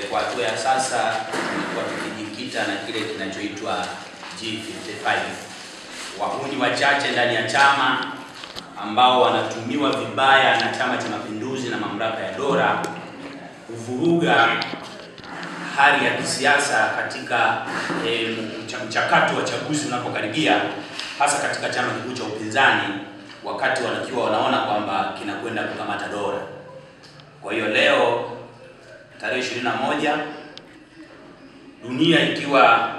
Kwa hatua ya sasa tulikuwa tukijikita na kile kinachoitwa G55, wahuni wachache ndani ya chama ambao wanatumiwa vibaya na Chama cha Mapinduzi na mamlaka ya dola kuvuruga hali ya kisiasa katika mchakato wa chaguzi unapokaribia, hasa katika chama kikuu cha upinzani, wakati wanakiwa wanaona kwamba kinakwenda kukamata dola. Kwa hiyo leo tarehe 21, dunia ikiwa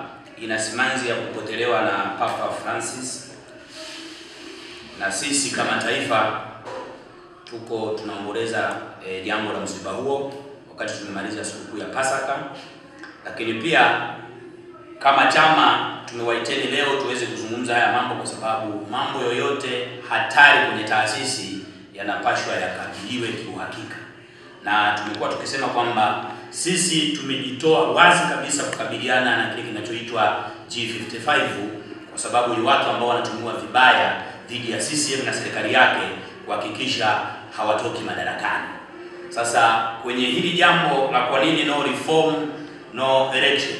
ina simanzi ya kupotelewa na Papa Francis, na sisi kama taifa tunaomboleza jambo la msiba huo wakati tumemaliza sikukuu ya Pasaka. Lakini pia kama chama tumewaiteni leo tuweze kuzungumza haya mambo, kwa sababu mambo yoyote hatari kwenye taasisi yanapashwa yakabiliwe kiuhakika, na tumekuwa tukisema kwamba sisi tumejitoa wazi kabisa kukabiliana na kile kinachoitwa G55, kwa sababu ni watu ambao wanatumiwa vibaya dhidi ya CCM na serikali yake kuhakikisha hawatoki madarakani. Sasa kwenye hili jambo la kwa nini no reform no election,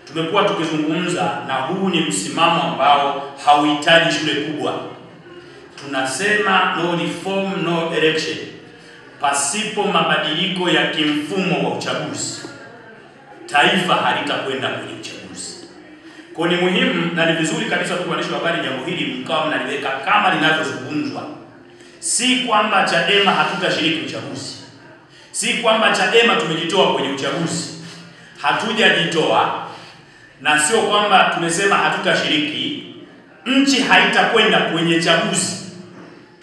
tumekuwa tukizungumza, na huu ni msimamo ambao hauhitaji shule kubwa. Tunasema no reform no election. Pasipo mabadiliko ya kimfumo wa uchaguzi, taifa halitakwenda kwenye uchaguzi. Kwa ni muhimu na ni vizuri kabisa kwa waandishi wa habari jambo hili mkawa mnaliweka kama linavyozungumzwa. Si kwamba Chadema hatutashiriki uchaguzi. Si kwamba Chadema tumejitoa kwenye uchaguzi. Hatujajitoa, na sio kwamba tumesema hatutashiriki. Nchi haitakwenda kwenye chaguzi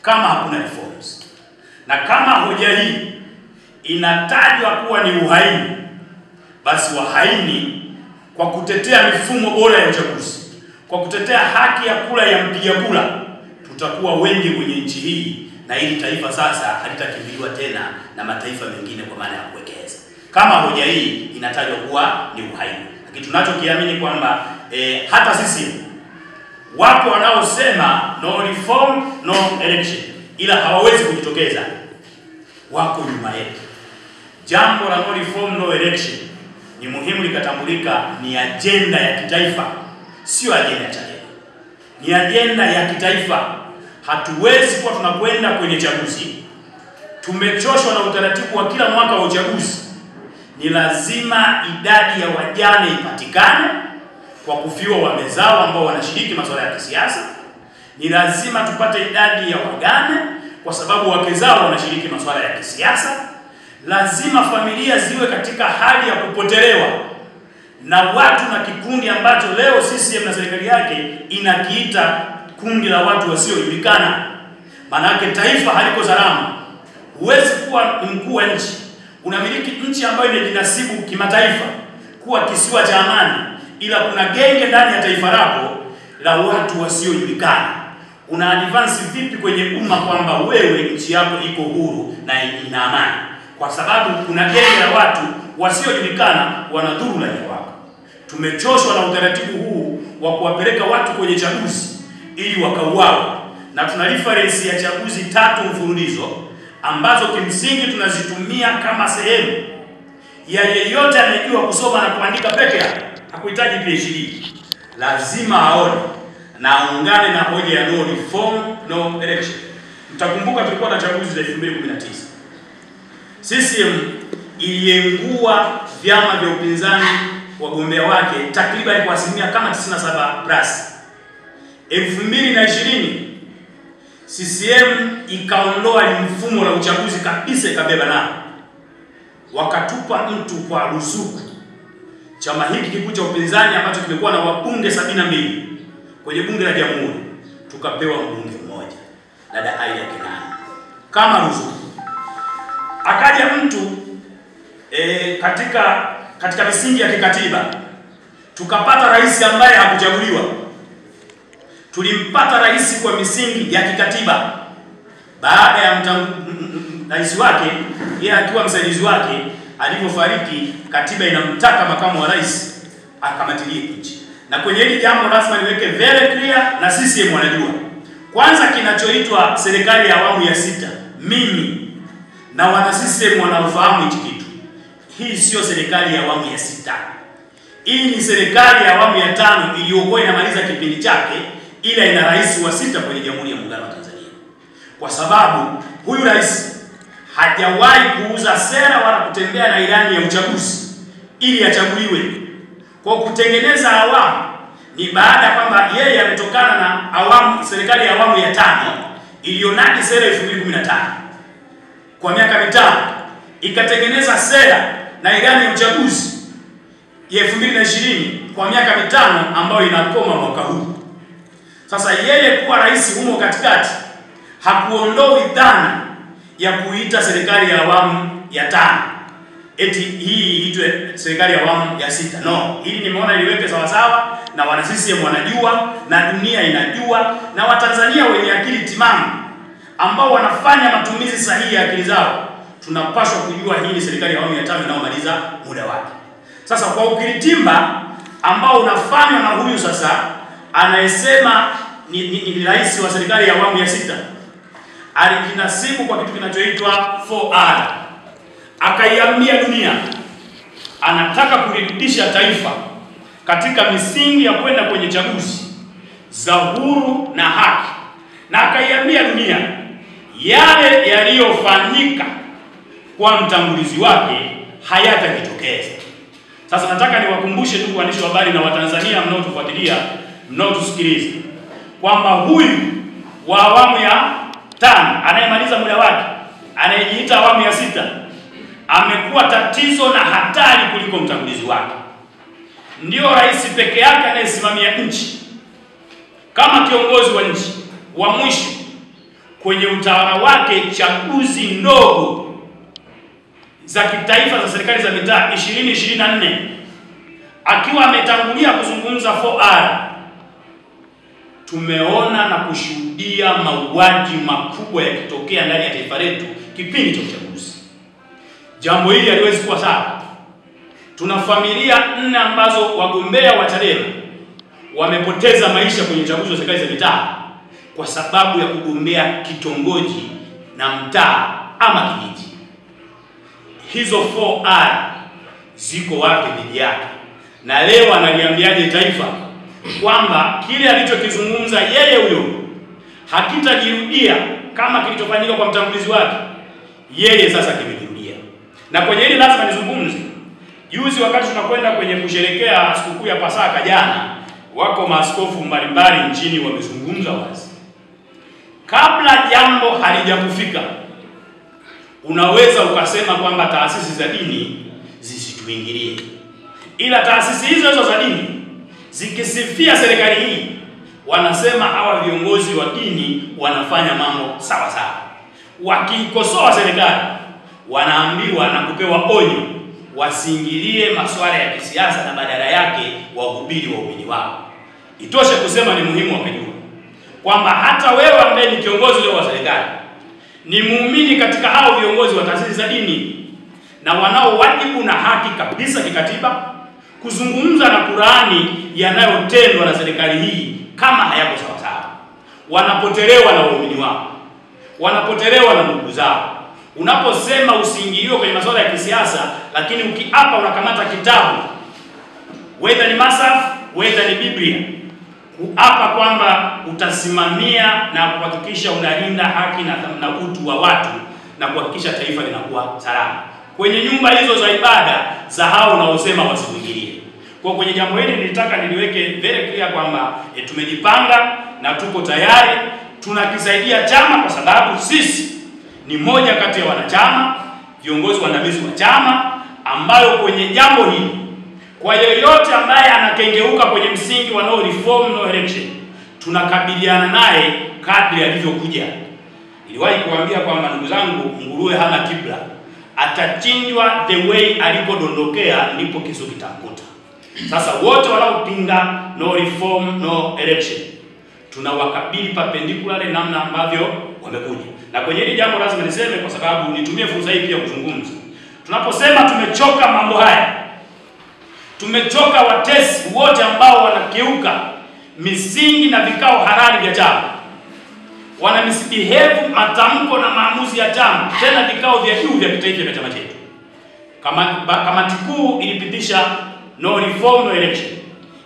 kama hakuna reforms. Na kama hoja hii inatajwa kuwa ni uhaini, basi wahaini kwa kutetea mifumo bora ya uchaguzi, kwa kutetea haki ya kura ya mpiga kura, tutakuwa wengi kwenye nchi hii, na hili taifa sasa halitakimbiliwa tena na mataifa mengine kwa maana ya kuwekeza. Kama hoja hii inatajwa kuwa ni uhaini. Lakini tunachokiamini kwamba hata sisi wapo wanaosema no reform no election, ila hawawezi kujitokeza, wako nyuma yetu. Jambo la no reform no election ni muhimu likatambulika, ni agenda ya kitaifa, sio agenda ya Chadema. Ni agenda ya kitaifa. Hatuwezi kuwa tunakwenda kwenye chaguzi tumechoshwa na utaratibu wa kila mwaka wa uchaguzi. Ni lazima idadi ya wajane ipatikane kwa kufiwa wamezao ambao wanashiriki masuala ya kisiasa. Ni lazima tupate idadi ya wagane kwa sababu wake zao wanashiriki masuala ya kisiasa. Lazima familia ziwe katika hali ya kupotelewa na watu na kikundi ambacho leo CCM na serikali yake inakiita kundi la watu wasiojulikana. Manake taifa haliko salama. Huwezi kuwa mkuu wa nchi, unamiliki nchi ambayo inajinasibu kimataifa kuwa kisiwa cha amani, ila kuna genge ndani ya taifa lako la watu wasiojulikana. Una advance vipi kwenye umma kwamba wewe nchi yako iko huru na ina amani, kwa sababu kuna genge la watu wasiojulikana wanadhuru raia wako? Tumechoshwa na utaratibu huu wa kuwapeleka watu kwenye chaguzi ili wakauawe, na tuna reference ya chaguzi 3 mfululizo ambazo kimsingi tunazitumia kama sehemu ya yeyote anayejua kusoma na kuandika peke yake, hakuhitaji PhD, lazima aone na aungane na hoja ya no reform no election. Mtakumbuka tulikuwa na chaguzi za 2019. CCM iliengua vyama vya upinzani wagombea wake takriban kwa asilimia kama 97+. 2020 CCM ikaondoa mfumo la uchaguzi kabisa, ikabeba nao. Wakatupa mtu kwa ruzuku. Chama hiki kikuu cha upinzani ambacho kimekuwa na wabunge 72 kwenye bunge la Jamhuri, tukapewa mbunge mmoja, dada Aida Kenani, kama ruzuku. Akaja mtu katika misingi ya kikatiba, tukapata rais ambaye hakuchaguliwa. Tulimpata rais kwa misingi ya kikatiba. Baada ya rais wake, yeye akiwa msaidizi wake, alipofariki, katiba inamtaka makamu wa rais akamatilie nchi. Na kwenye hili jambo lazima niweke very clear, na CCM wanajua. Kwanza kinachoitwa serikali ya awamu ya 6, mimi na wana CCM wanaofahamu hichi kitu. hii sio serikali ya awamu ya 6. Hii ni serikali ya awamu ya 5 iliyokuwa inamaliza kipindi chake, ila ina rais wa 6 kwenye Jamhuri ya Muungano wa Tanzania. Kwa sababu huyu rais hajawahi kuuza sera wala kutembea na ilani ya uchaguzi ili achaguliwe. Kwa kutengeneza awamu ni baada ya kwamba yeye ametokana na serikali ya awamu ya 5 iliyonadi sera 2015 kwa miaka 5, ikatengeneza sera na ilani ya uchaguzi ya 2020 kwa miaka 5 ambayo inakoma mwaka huu. Sasa yeye kuwa rais humo katikati hakuondoi dhana ya kuita serikali ya awamu ya 5 eti hii iitwe serikali ya awamu ya 6. No, hili nimeona liweke sawa sawa, na wana CCM wanajua, na dunia inajua, na Watanzania wenye akili timamu ambao wanafanya matumizi sahihi ya akili zao, tunapaswa kujua hii ni serikali ya awamu ya 5 inayomaliza muda wake. Sasa kwa ukiritimba ambao unafanywa na huyu sasa anayesema ni rais wa serikali ya awamu ya 6, alijinasibu kwa kitu kinachoitwa 4R, akaiambia dunia anataka kulirudisha taifa katika misingi ya kwenda kwenye chaguzi za huru na haki, na akaiambia dunia yale yaliyofanyika kwa mtangulizi wake hayatajitokeza. Sasa nataka niwakumbushe ndugu waandishi wa habari na Watanzania mnaotufuatilia, mnaotusikiliza, kwamba huyu wa awamu ya 5 anayemaliza muda wake, anayejiita awamu ya 6, amekuwa tatizo na hatari kuliko mtangulizi wake. Ndio rais peke yake anayesimamia nchi kama kiongozi wa nchi wa mwisho kwenye utawala wake chaguzi ndogo za kitaifa za serikali za mitaa 2024, akiwa ametangulia kuzungumza 4R. Tumeona na kushuhudia mauaji makubwa yakitokea ndani ya taifa letu kipindi cha uchaguzi. Jambo hili haliwezi kuwa sawa. Tuna familia 4 ambazo wagombea wa Chadema wamepoteza maisha kwenye uchaguzi wa serikali za mitaa kwa sababu ya kugombea kitongoji na mtaa ama kijiji. Hizo 4R ziko wapi dhidi yake? Na leo analiambiaje taifa kwamba kile alichokizungumza yeye huyo hakitajirudia kama kilichofanyika kwa mtangulizi wake? Yeye sasa kimejirudia. Na kwenye hili lazima nizungumze. Juzi wakati tunakwenda kwenye kusherehekea sikukuu ya Pasaka jana, wako maaskofu mbalimbali nchini wamezungumza wazi. Kabla jambo halijakufika, unaweza ukasema kwamba taasisi za dini zisituingilie, ila taasisi hizo za dini zikisifia serikali hii, wanasema hawa viongozi wa dini wanafanya mambo sawa sawa. Wakikosoa serikali, wanaambiwa na kupewa onyo wasiingilie masuala ya kisiasa na badala yake wahubiri waumini wao. Itoshe kusema ni muhimu wakajua kwamba hata wewe ambaye ni kiongozi leo wa serikali ni muumini katika hao viongozi wa taasisi za dini, na wanao wajibu na haki kabisa kikatiba kuzungumza na Qur'ani yanayotendwa na serikali hii kama hayako sawa sawa. Wanapotelewa na waumini wao, wanapotelewa na ndugu zao. Unaposema usiingiliwe kwenye masuala ya kisiasa, lakini ukiapa unakamata kitabu, whether ni Masaf, whether ni Biblia, kuapa kwamba utasimamia na kuhakikisha unalinda haki na utu wa watu na kuhakikisha taifa linakuwa salama kwenye nyumba hizo za ibada za hao unaosema wasiingilie. Kwa kwenye jambo hili nilitaka niliweke very clear kwamba tumejipanga na tuko tayari, tunakisaidia chama kwa sababu sisi ni moja kati ya wanachama, viongozi waandamizi wa chama, ambayo kwenye jambo hili kwa yeyote ambaye anakengeuka kwenye msingi wa no reform no election, tunakabiliana naye kadri alivyokuja. Niliwahi kuambia kwamba ndugu zangu, nguruwe hana kibla, atachinjwa the way alipodondokea ndipo kisu kitamkuta. Sasa wote wanaopinga no reform no election tunawakabili perpendicular namna ambavyo wamekuja. Na kwenye hili jambo lazima niseme, kwa sababu nitumie fursa hii pia kuzungumza. Tunaposema tumechoka mambo haya, tumechoka watesi wote ambao wanakeuka misingi na vikao halali vya chama, wana misbehave matamko na maamuzi ya chama, tena vikao vya juu vya kitaifa vya chama chetu. Kamati kuu ilipitisha no reform no election,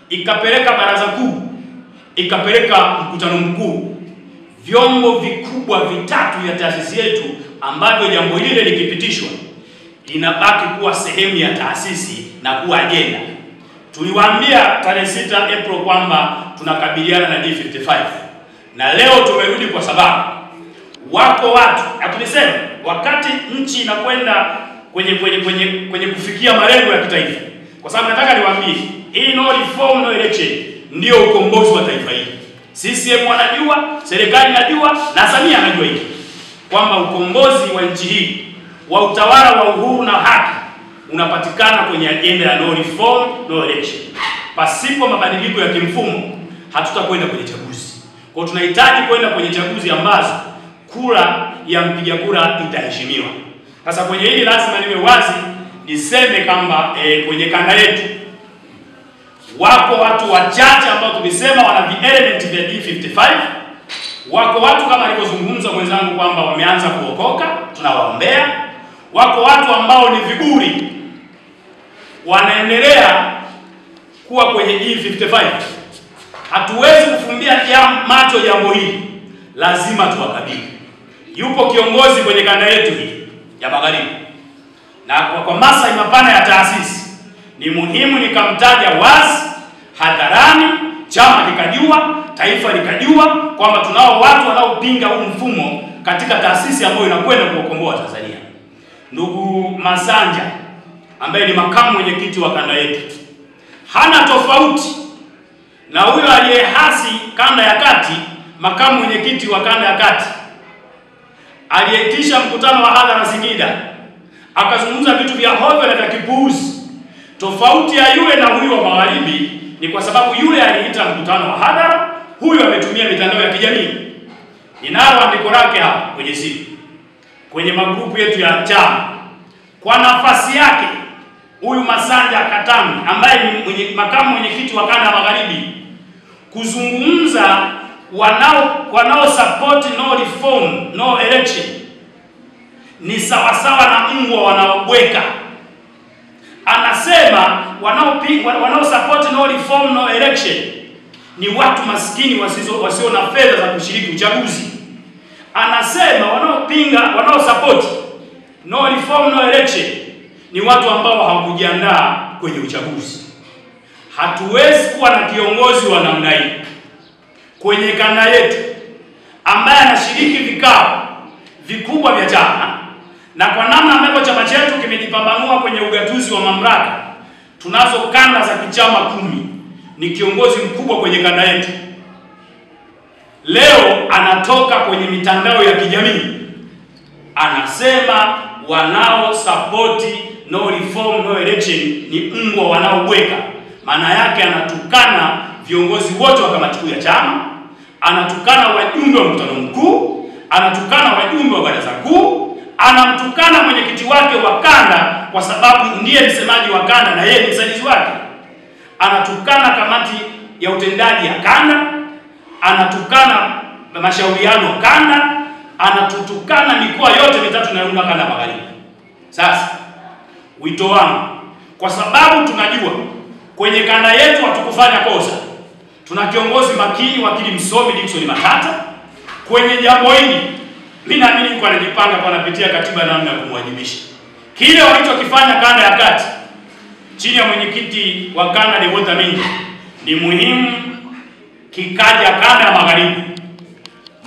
ikapeleka baraza kuu, ikapeleka mkutano mkuu, vyombo vikubwa vitatu vya taasisi yetu, ambavyo jambo lile likipitishwa linabaki kuwa sehemu ya taasisi na kuwa agenda. Tuliwaambia tarehe 6 April kwamba tunakabiliana na D55, na leo tumerudi kwa sababu wako watu, tulisema wakati nchi inakwenda kwenye kufikia malengo ya kitaifa, kwa sababu nataka niwaambie hii no reform no election ndio ukombozi wa taifa hili. CCM wanajua, serikali inajua, na Samia anajua hili, kwamba ukombozi wa nchi hii wa utawala wa uhuru na haki unapatikana kwenye agenda ya no reform no election. Pasipo mabadiliko ya kimfumo hatutakwenda kwenye chaguzi. Kwa hiyo tunahitaji kwenda kwenye chaguzi ambazo kura ya mpiga kura itaheshimiwa. Sasa kwenye hili lazima niwe wazi, niseme kwamba kwenye kanda yetu wako watu wachache ambao tulisema wana element vya D55. Wako watu kama alivyozungumza mwenzangu kwamba wameanza kuokoka, tunawaombea. Wako watu ambao ni viburi, wanaendelea kuwa kwenye D55. Hatuwezi kufumbia macho jambo hili, lazima tuwakabili. Yupo kiongozi kwenye kanda yetu hii ya Magharibi, na kwa maslahi mapana ya taasisi ni muhimu nikamtaja wazi hadharani, chama kikajua, taifa likajua kwamba tunao watu wanaopinga huu mfumo katika taasisi ambayo inakwenda kuokomboa Tanzania. Ndugu Masanja ambaye ni makamu mwenyekiti wa kanda yetu hana tofauti na huyo aliyehasi kanda ya kati, makamu mwenyekiti wa kanda ya kati aliyeitisha mkutano wa hadhara Singida akazungumza vitu vya hovyo na vya kipuuzi. Tofauti ya yule na huyu wa Magharibi ni kwa sababu yule aliita mkutano wa hadhara, huyu ametumia mitandao ya kijamii. Ninalo andiko lake hapa kwenye simu, kwenye magrupu yetu ya chama. Kwa nafasi yake huyu Masanja Katambi ambaye ni makamu mwenyekiti wa kanda ya Magharibi kuzungumza wanao support no reform no election ni sawasawa na mbwa wanaobweka. Anasema wanao support no reform no election ni watu maskini wasio na fedha za kushiriki uchaguzi. Anasema wanao support no reform no election ni watu ambao hawakujiandaa kwenye uchaguzi. Hatuwezi kuwa na kiongozi wa namna hii kwenye kanda yetu ambaye anashiriki vikao vikubwa vya chama, na kwa namna ambavyo chama chetu kimejipambanua kwenye ugatuzi wa mamlaka, tunazo kanda za kichama 10. Ni kiongozi mkubwa kwenye kanda yetu. Leo anatoka kwenye mitandao ya kijamii anasema wanao support no reform no election ni mbwa wanaobweka. Maana yake anatukana viongozi wote wa kamati kuu ya chama, anatukana wajumbe wa mkutano mkuu, anatukana wajumbe wa baraza kuu, anamtukana mwenyekiti wake wa kanda kwa sababu ndiye msemaji wa kanda na yeye ni msaidizi wake, anatukana kamati ya utendaji ya kanda, anatukana mashauriano kanda, anatutukana mikoa yote mitatu inayounda kanda ya Magharibi. Sasa wito wangu, kwa sababu tunajua kwenye kanda yetu hatukufanya kosa, tuna kiongozi makini, wakili msomi Dickson Matata. Kwenye jambo hili mimi naamini kwa anajipanga kwa anapitia katiba namna ya kumwajibisha. Kile walichokifanya kanda ya kati chini ya mwenyekiti wa kanda Devota Mingi ni muhimu kikaja kanda ya Magharibi.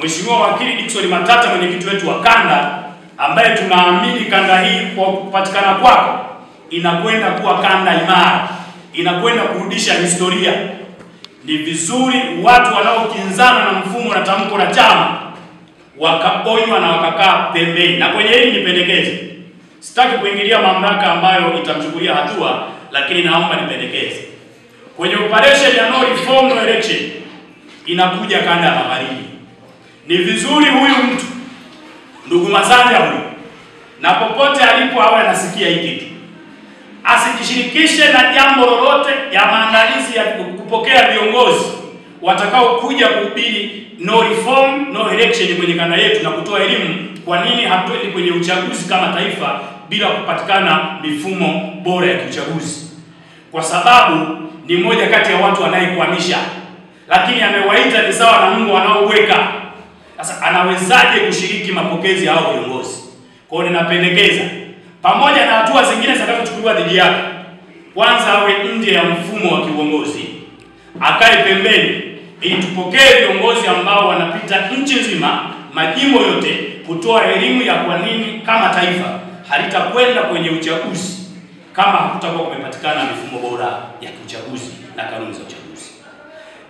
Mheshimiwa wakili Dickson Matata, mwenyekiti wetu wa kanda, ambaye tunaamini kanda hii kwa kupatikana kwako inakwenda kuwa kanda imara, inakwenda kurudisha historia. Ni vizuri watu wanaokinzana na mfumo na tamko la chama wakaponywa na wakakaa pembeni. Na kwenye hili nipendekeze, sitaki kuingilia mamlaka ambayo itamchukulia hatua, lakini naomba nipendekeze kwenye operation ya no reform no election inakuja kanda ya Magharibi. Ni vizuri huyu mtu ndugu Masanja huyu, na popote alipo awe anasikia hiki kitu, asijishirikishe na jambo lolote ya maandalizi ya kupokea viongozi watakao kuja kuhubiri no reform no election kwenye kanda yetu na kutoa elimu kwa nini hatuendi kwenye uchaguzi kama taifa bila kupatikana mifumo bora ya kiuchaguzi, kwa sababu ni mmoja kati ya watu anayekwamisha, lakini amewaita ni sawa na Mungu anaoweka. Sasa anawezaje kushiriki mapokezi ya hao viongozi? Kwa hiyo ninapendekeza, pamoja na hatua zingine zitakazochukuliwa dhidi yake, kwanza awe nje ya mfumo wa kiuongozi, akae pembeni, ili tupokee viongozi ambao wanapita nchi nzima, majimbo yote, kutoa elimu ya kwa nini kama taifa halitakwenda kwenye uchaguzi kama hakutakuwa kumepatikana mifumo bora ya kiuchaguzi na kanuni za uchaguzi.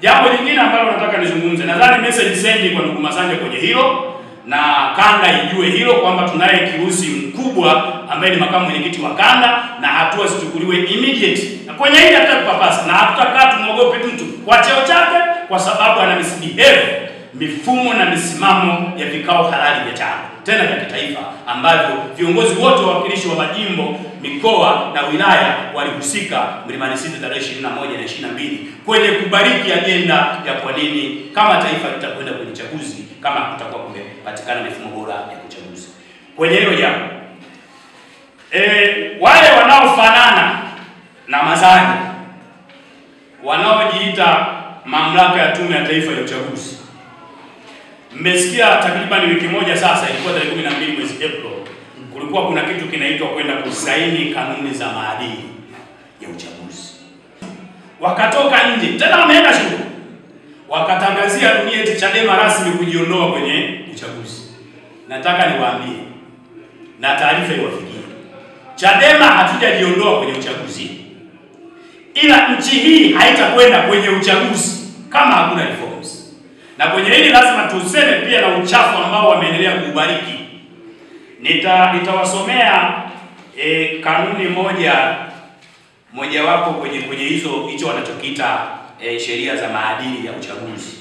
Jambo lingine ambalo nataka nizungumze, nadhani message sendi kwa ndugu Masanja kwenye hilo, na kanda ijue hilo kwamba tunaye kirusi mkubwa ambaye ni makamu mwenyekiti wa kanda, na hatua zichukuliwe immediate. Na kwenye hili hatutakupapasa na hatutakaa tumuogope mtu kwa cheo chake, kwa sababu ana misbehave mifumo na misimamo ya vikao halali vya chama tena vya kitaifa, ambavyo viongozi wote wawakilishi wa majimbo, mikoa na wilaya walihusika Mlimani City tarehe 21 na 22 kwenye kubariki ajenda ya kwa nini kama taifa litakwenda kwenye uchaguzi kama kutakuwa kumepatikana mifumo bora ya uchaguzi. Kwenye hilo jambo, wale wanaofanana na Masanja wanaojiita mamlaka ya Tume ya Taifa ya Uchaguzi, mmesikia takriban wiki moja sasa, ilikuwa tarehe 12 mwezi April, kulikuwa kuna kitu kinaitwa kwenda kusaini kanuni za maadili ya uchaguzi. Wakatoka nje, tena wameenda shule, wakatangazia dunia eti Chadema rasmi kujiondoa kwenye uchaguzi. Nataka niwaambie na taarifa iwafikie, Chadema hatujajiondoa kwenye uchaguzi, ila nchi hii haitakwenda kwenye uchaguzi kama hakuna reforms. Na kwenye hili lazima tuseme pia na uchafu ambao wameendelea kuubariki. Nitawasomea kanuni mojawapo kwenye hicho wanachokiita sheria za maadili ya uchaguzi.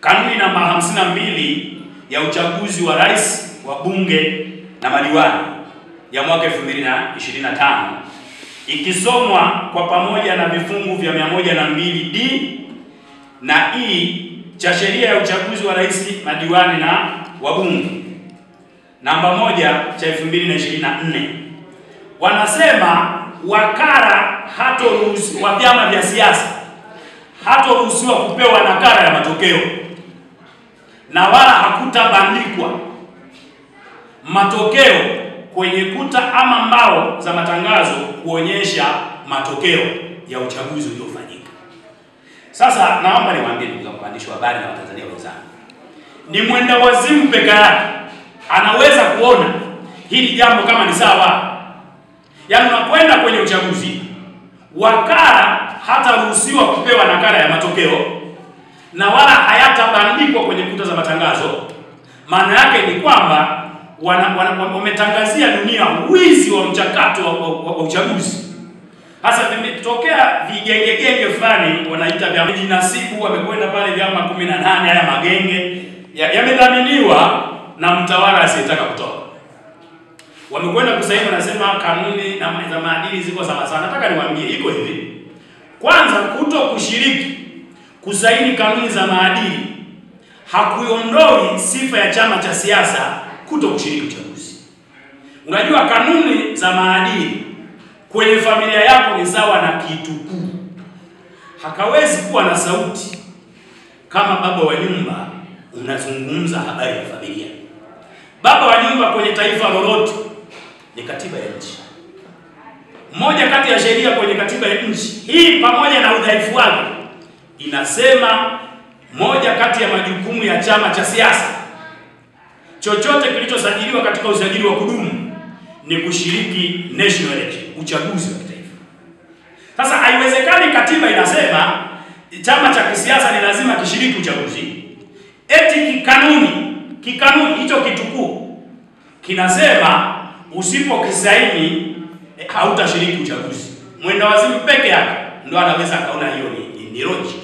Kanuni namba 52 ya uchaguzi wa rais, wa bunge na madiwani ya mwaka 2025 ikisomwa kwa pamoja na vifungu vya 102D na E cha sheria ya uchaguzi wa rais, madiwani na wabunge namba 1 cha 2024, wanasema wakala hatoruhusiwa wa vyama vya siasa hatoruhusiwa kupewa nakala ya matokeo, na wala hakutabandikwa matokeo kwenye kuta ama mbao za matangazo kuonyesha matokeo ya uchaguzi uliofanyika. Sasa naomba niwaambie ndugu waandishi wa habari na Watanzania wenzangu, ni mwenda wazimu peke yake anaweza kuona hili jambo kama ni sawa. Yaani unakwenda kwenye uchaguzi, wakala hataruhusiwa kupewa nakala ya matokeo na wala hayatabandikwa kwenye kuta za matangazo. Maana yake ni kwamba wametangazia dunia wizi wa mchakato wa uchaguzi. Hasa vimetokea vigengegenge fulani wanaita vya jinasibu, wamekwenda pale vyama 18 haya magenge yamedhaminiwa na mtawala asiyetaka kutoka. Wamekwenda kusaini, wanasema kanuni za maadili ziko sawa sana. Nataka niwaambie iko hivi. Kwanza, kuto kushiriki kusaini kanuni za maadili hakuiondoi sifa ya chama cha siasa kuto kushiriki uchaguzi. Unajua kanuni za maadili kwenye familia yako ni sawa na kitukuu. Hakawezi kuwa na sauti kama baba wa nyumba unazungumza habari ya familia. Baba wa nyumba kwenye taifa lolote ni katiba ya nchi. Moja kati ya sheria kwenye katiba ya nchi hii, pamoja na udhaifu wake, inasema moja kati ya majukumu ya chama cha siasa chochote kilichosajiliwa katika usajili wa kudumu ni kushiriki national election, uchaguzi wa kitaifa. Sasa haiwezekani katiba inasema chama cha kisiasa ni lazima kishiriki uchaguzi, eti kikanuni hicho kitukuu kinasema usipokisaini hautashiriki uchaguzi. Mwenda wazimu peke yake ndio anaweza kaona hiyo ni logic.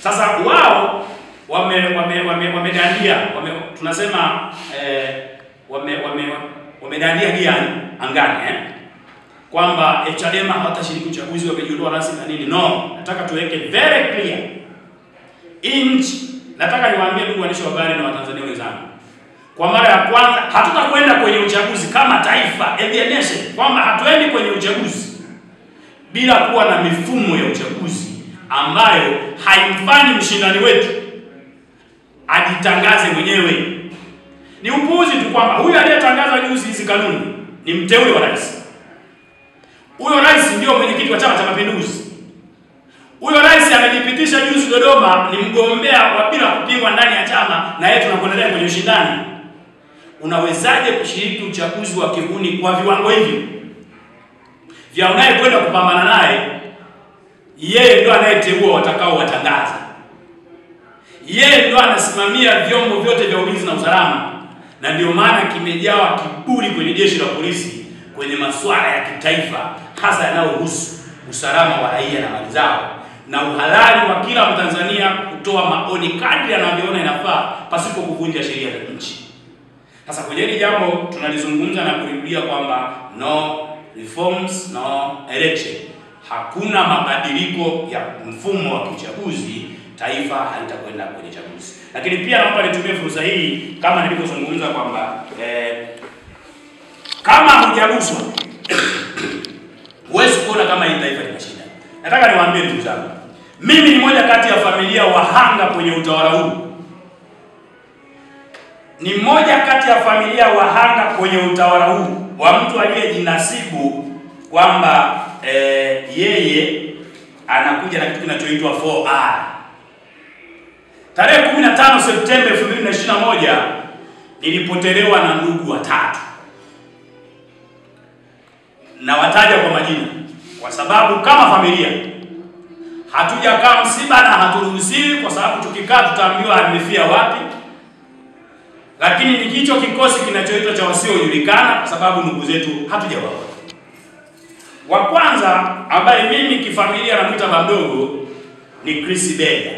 Sasa wao wamedandia, tunasema wamedandia giani angani kwamba Chadema hawatashiriki uchaguzi, wamejiondoa rasmi na nini. No, nataka tuweke very clear. Nataka niwaambie ndugu waandishi wa habari na Watanzania wenzangu, kwa mara ya kwanza hatutakwenda kwenye uchaguzi kama taifa, nation, kwamba hatuendi kwenye uchaguzi bila kuwa na mifumo ya uchaguzi ambayo haimfanyi mshindani wetu ajitangaze mwenyewe. Ni upuuzi tu kwamba huyu aliyetangaza juzi hizi kanuni ni mteule wa rais. Huyo rais ndio mwenyekiti wa Chama cha Mapinduzi. Huyo rais amejipitisha juzi Dodoma, ni mgombea wa bila kupingwa ndani ya chama, na yeye tunakuendelea kwenye ushindani. Unawezaje kushiriki uchaguzi wa kihuni kwa viwango hivi vya unayekwenda kupambana naye? Yeye ndio anayeteua watakao watangaza, yeye ndio anasimamia vyombo vyote vya ulinzi na usalama, na ndio maana kimejawa kiburi kwenye jeshi la polisi kwenye masuala ya kitaifa, hasa yanayohusu usalama wa raia na mali zao, na uhalali wa kila Mtanzania kutoa maoni kadri anavyoona inafaa pasipo kuvunja sheria za nchi. Sasa kwenye hili jambo tunalizungumza na kurudia kwamba no reforms no election, hakuna mabadiliko ya mfumo wa kiuchaguzi, taifa halitakwenda kwenye chaguzi. Lakini pia naomba nitumie fursa hii kama nilivyozungumza kwamba kama hujaguswa huwezi kuona kama hii taifa lina shida. Nataka niwaambie ndugu zangu, mimi ni moja kati ya familia wahanga kwenye utawala huu. Ni moja kati ya familia wahanga kwenye utawala huu wa mtu aliyejinasibu kwamba yeye anakuja na kitu kinachoitwa 4R. Tarehe 15 Septemba 2021 nilipotelewa na ndugu watatu. Na wataja kwa majina kwa sababu kama familia hatujakaa msiba na haturuhusiwi, kwa sababu tukikaa tutaambiwa amefia wapi. Lakini ni hicho kikosi kinachoitwa cha wasiojulikana, kwa sababu ndugu zetu hatujawaona. Wa kwanza ambaye mimi kifamilia namuita Bamdogo ni Chris Bega.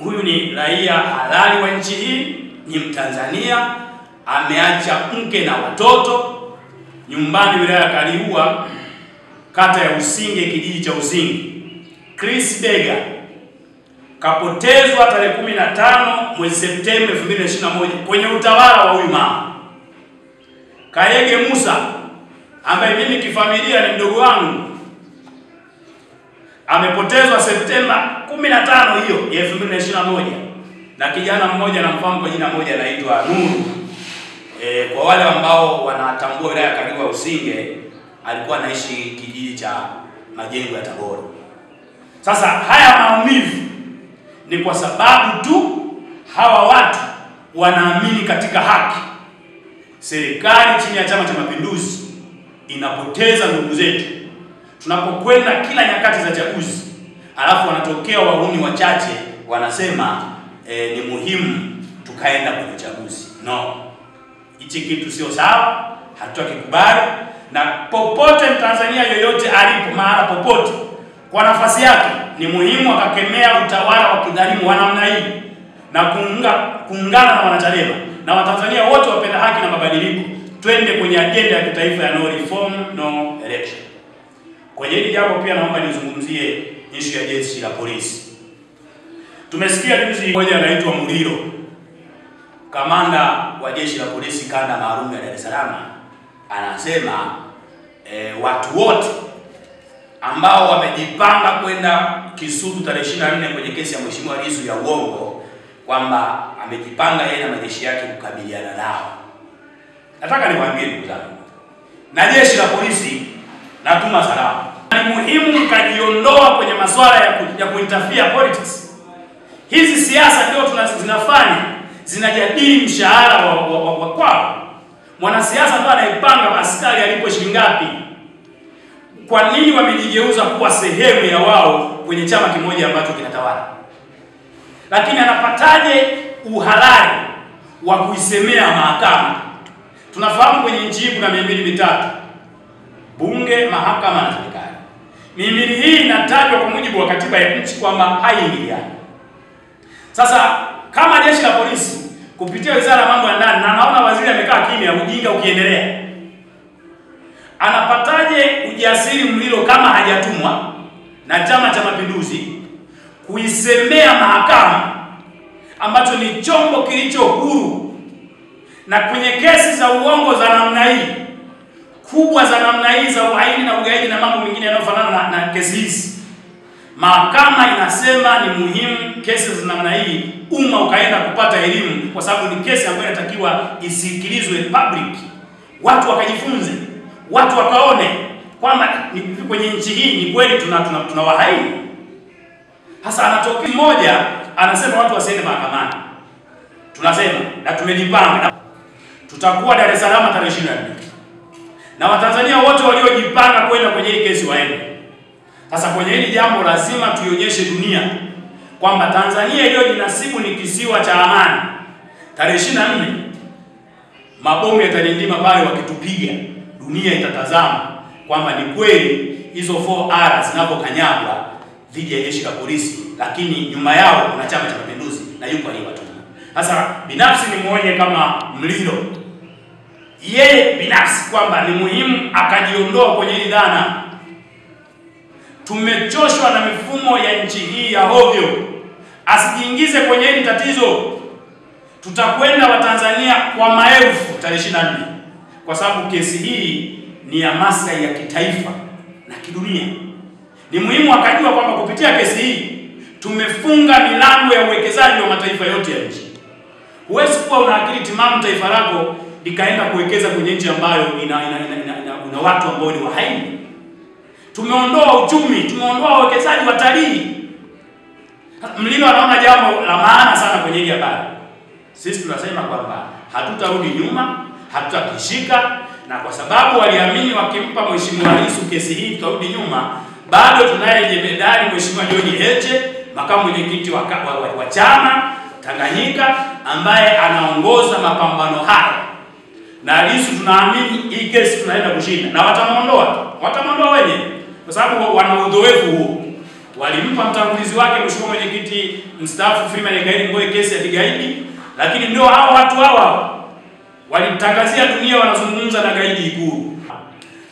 Huyu ni raia halali wa nchi hii, ni Mtanzania, ameacha mke na watoto nyumbani wilaya ya Kaliua, kata ya Usinge, kijiji cha Usinge. Chris Bega kapotezwa tarehe 15 mwezi Septemba 2021 kwenye utawala wa huyu mama. Kayege Musa ambaye mimi kifamilia ni mdogo wangu amepotezwa Septemba 15 hiyo ya 2021 na kijana mmoja namfahamu kwa jina moja anaitwa Nuru. Kwa wale ambao wanatambua wilaya ya Kaliua Usinge, alikuwa anaishi kijiji cha Majengo ya Tabora. Sasa haya maumivu ni kwa sababu tu hawa watu wanaamini katika haki. Serikali chini ya Chama cha Mapinduzi inapoteza ndugu zetu tunapokwenda kila nyakati za chaguzi, alafu wanatokea wahuni wachache wanasema ni muhimu tukaenda kwenye chaguzi. No, hichi kitu sio sawa, hatutakikubali. Na popote Mtanzania yoyote alipo, mahala popote, kwa nafasi yake ni muhimu akakemea utawala wa kidhalimu wa namna hii na kuungana na wanachadema na Watanzania wote wapenda haki na mabadiliko, twende kwenye agenda ya kitaifa ya no reform no election. Kwenye hili jambo pia naomba nizungumzie issue ya jeshi la polisi. Tumesikia juzi mmoja anaitwa Muliro, kamanda wa jeshi la polisi kanda maalum ya Dar es Salaam, anasema watu wote ambao wamejipanga kwenda Kisutu tarehe 24 kwenye kesi ya Mheshimiwa Lissu ya uongo, kwamba amejipanga yeye na majeshi yake kukabiliana nao. Nataka niwaambie ndugu zangu, na jeshi la polisi natuma salamu. Ni muhimu mkajiondoa kwenye masuala ya kuinterfere politics. Hizi siasa ndio zinafanya zinajadili mshahara wa kwao. Mwanasiasa ndo anaipanga askari alipo shilingi ngapi. Kwa nini wamejigeuza kuwa sehemu ya wao kwenye chama kimoja ambacho kinatawala? Lakini anapataje uhalali wa kuisemea mahakama? Tunafahamu kwenye nchi hii kuna mihimili mitatu: bunge, mahakama na serikali. Mihimili hii inatajwa kwa mujibu wa katiba ya nchi kwamba haiingiliani. Sasa kama jeshi la polisi kupitia wizara ya mambo ya ndani, na naona waziri amekaa kimya, ujinga ukiendelea, anapataje ujasiri Muliro kama hajatumwa na Chama cha Mapinduzi kuisemea mahakama ambacho ni chombo kilicho huru Na kwenye kesi za uongo za namna hii, kubwa za namna hii za uhaini na ugaidi na mambo mengine yanayofanana na kesi hizi, mahakama inasema ni muhimu kesi za namna hii umma ukaenda kupata elimu, kwa sababu ni kesi ambayo inatakiwa isikilizwe public, watu wakajifunze, watu wakaone kwamba kwenye nchi hii ni kweli tuna wahaini. Hasa anatokea mmoja anasema watu wasiende mahakamani. Tunasema na tumejipanga, tutakuwa Dar es Salaam tarehe 24, na Watanzania wote waliojipanga kwenda kwenye hii kesi waende. Sasa kwenye hili jambo lazima tuionyeshe dunia kwamba Tanzania iliyojinasibu ni kisiwa cha amani. Tarehe 24 mabomu yatalindima pale wakitupiga, dunia itatazama kwamba ni kweli hizo 4R zinapokanyagwa dhidi ya jeshi la polisi, lakini nyuma yao kuna Chama cha Mapinduzi na yuko aliyewatuma. Sasa binafsi ni muone kama Mlilo yeye binafsi kwamba ni muhimu akajiondoa kwenye hili dhana. Tumechoshwa na mifumo ya nchi hii ya hovyo, asijiingize kwenye hili tatizo. Tutakwenda Watanzania kwa maelfu tarehe 24, kwa sababu kesi hii ni ya maslahi ya kitaifa na kidunia. Ni muhimu akajua kwamba kupitia kesi hii tumefunga milango ya uwekezaji wa mataifa yote ya nchi. Huwezi kuwa una akili timamu taifa lako likaenda kuwekeza kwenye nchi ambayo ina watu ambao ni wahaini. Tumeondoa uchumi, tumeondoa wawekezaji, watalii. Mlilo anaona jambo la maana sana kwenye hili habari. Sisi tunasema kwamba hatutarudi nyuma, hatutakishika, na kwa sababu waliamini wakimpa Mheshimiwa Lissu kesi hii tutarudi nyuma, bado tunaye jemedari Mheshimiwa John Heche, makamu mwenyekiti wa chama Tanganyika, ambaye anaongoza mapambano haya. Na Lissu tunaamini hii kesi tunaenda kushinda, na watamuondoa wenyewe, kwa sababu wana uzoefu huo. Walimpa mtangulizi wake Mheshimiwa mwenyekiti mstaafu Freeman Aikaeli Mbowe kesi ya kigaidi, lakini ndio hao watu hawa walitangazia dunia wanazungumza na gaidi Ikulu.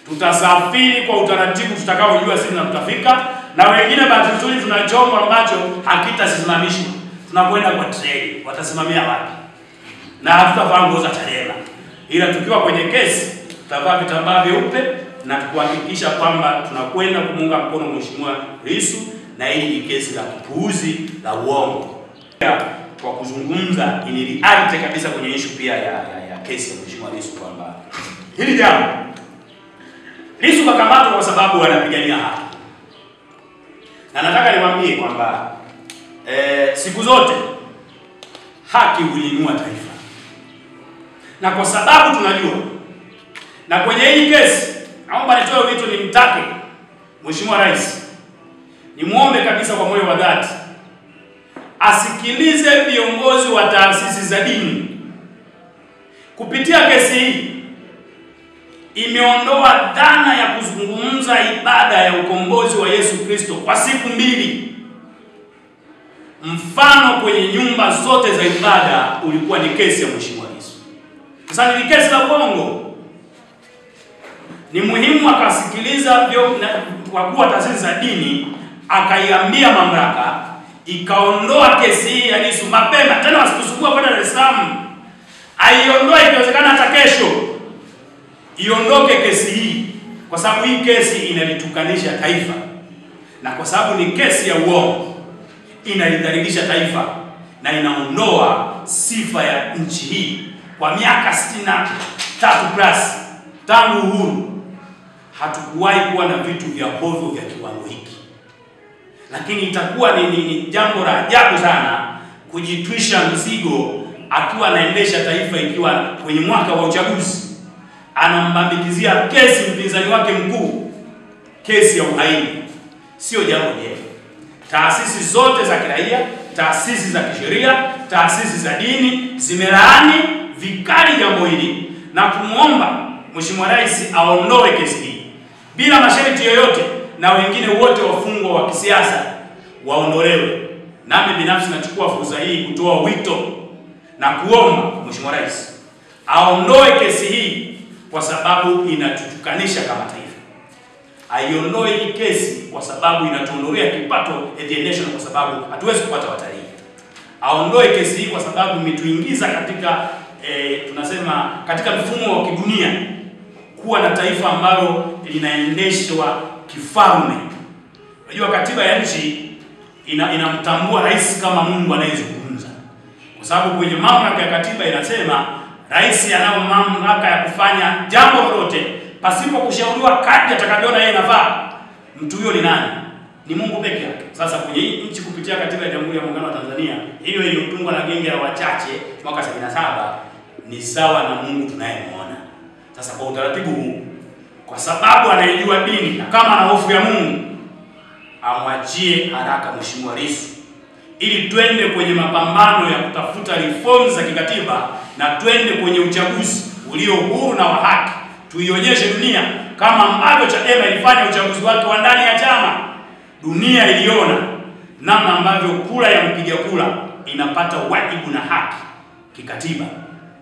Tutasafiri kwa utaratibu tutakaojua sisi na tutafika, na wengine bahati nzuri tuna chombo ambacho hakitasimamishwa. Tunakwenda kwa treni, watasimamia wapi? Na hatutavaa nguo za Chadema, ila tukiwa kwenye kesi tutavaa vitambaa vyeupe na tukuhakikisha kwamba tunakwenda kumuunga mkono Mheshimiwa Lissu, na hili ni kesi la kipuuzi la uongo. Kwa kuzungumza in reality kabisa kwenye issue pia ya kesi ya Mheshimiwa Lissu, kwamba hili jambo Lissu kakamatwa kwa sababu anapigania haki. Na nataka niwaambie kwamba siku zote haki huinua taifa. Na kwa sababu tunajua, na kwenye hii kesi naomba nitoe wito, nimtake Mheshimiwa Rais, nimuombe kabisa kwa moyo wa dhati asikilize viongozi wa taasisi za dini. Kupitia kesi hii imeondoa dhana ya kuzungumza ibada ya ukombozi wa Yesu Kristo kwa siku mbili. Mfano kwenye nyumba zote za ibada ulikuwa ni kesi ya Mheshimiwa Lissu. Sasa ni kesi la uongo. Ni muhimu akasikiliza wakuu wa taasisi za dini, akaiambia mamlaka ikaondoa kesi hii ya Lissu mapema, tena wasikusumbua kwenda Dar es Salaam. Aiondoe ikiwezekana hata kesho. Iondoke kesi hii, kwa sababu hii kesi inalitukanisha taifa, na kwa sababu ni kesi ya uongo inalidhalilisha taifa na inaondoa sifa ya nchi hii. Kwa miaka 63 plus tangu uhuru hatukuwahi kuwa na vitu vya hovyo vya kiwango hiki, lakini itakuwa ni jambo la ajabu sana kujitwisha mzigo akiwa anaendesha taifa ikiwa kwenye mwaka wa uchaguzi anambambikizia kesi mpinzani wake mkuu, kesi ya uhaini. Sio jambo jema. Taasisi zote za kiraia, taasisi za kisheria, taasisi za dini zimelaani vikali jambo hili na kumuomba Mheshimiwa Rais aondoe kesi hii bila masharti yoyote, na wengine wote wafungwa wa kisiasa waondolewe. Nami binafsi nachukua fursa hii kutoa wito na kuomba Mheshimiwa Rais aondoe kesi hii, kwa sababu inatutukanisha kama taifa. Aiondoe hii kesi kwa sababu inatuondolea kipato at the nation, kwa sababu hatuwezi kupata watalii. Aondoe kesi hii kwa sababu imetuingiza katika tunasema katika mfumo wa kidunia kuwa na taifa ambalo linaendeshwa kifalme. Unajua katiba ya nchi inamtambua rais kama Mungu anayezungumza. Kwa sababu kwenye mamlaka ya katiba inasema rais anao mamlaka ya kufanya jambo lolote pasipo kushauriwa kadri atakavyoona yeye nafaa. Mtu huyo ni nani? Ni Mungu peke yake. Sasa kwenye nchi kupitia katiba ya Jamhuri ya Muungano wa Tanzania, hiyo iliyotungwa na genge la wachache mwaka 77 ni sawa na Mungu tunayemwona. Sasa kwa utaratibu huu, kwa sababu anayejua dini na kama ana hofu ya Mungu, amwachie haraka Mheshimiwa Lissu ili twende kwenye mapambano ya kutafuta reforms za kikatiba na twende kwenye uchaguzi ulio huru na wa haki. Tuionyeshe dunia kama ambavyo Chadema ilifanya uchaguzi wake wa ndani ya chama. Dunia iliona namna ambavyo kura ya mpiga kura inapata wajibu na haki kikatiba.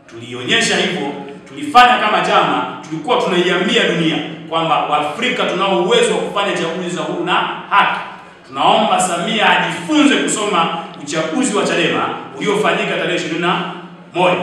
Tulionyesha hivyo, tulifanya kama chama, tulikuwa tunaiambia dunia kwamba Waafrika tunao uwezo wa kufanya chaguzi za huru na haki. Tunaomba Samia ajifunze kusoma uchaguzi wa Chadema uliofanyika tarehe 21.